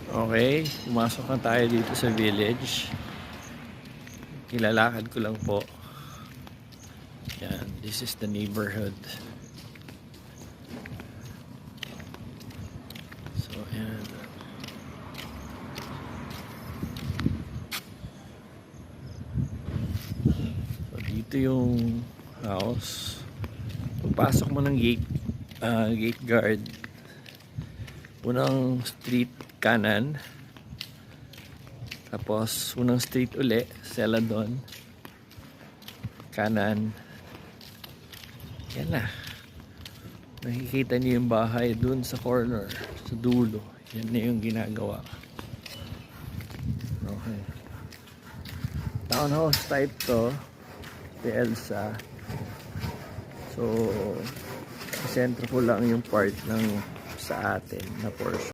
Okay, pumasok na tayo dito sa village. Kilalakad ko lang po. Yan, this is the neighborhood. So, yan. So, dito yung house. Pagpasok mo ng gate guard, unang street kanan, tapos unang street uli, Celadon, kanan. Yan na. Nakikita niyo yung bahay dun sa corner, sa dulo. Yan na yung ginagawa. Okay. Townhouse type to, Elsa. So, sentro ko lang yung part ng sa atin na portion.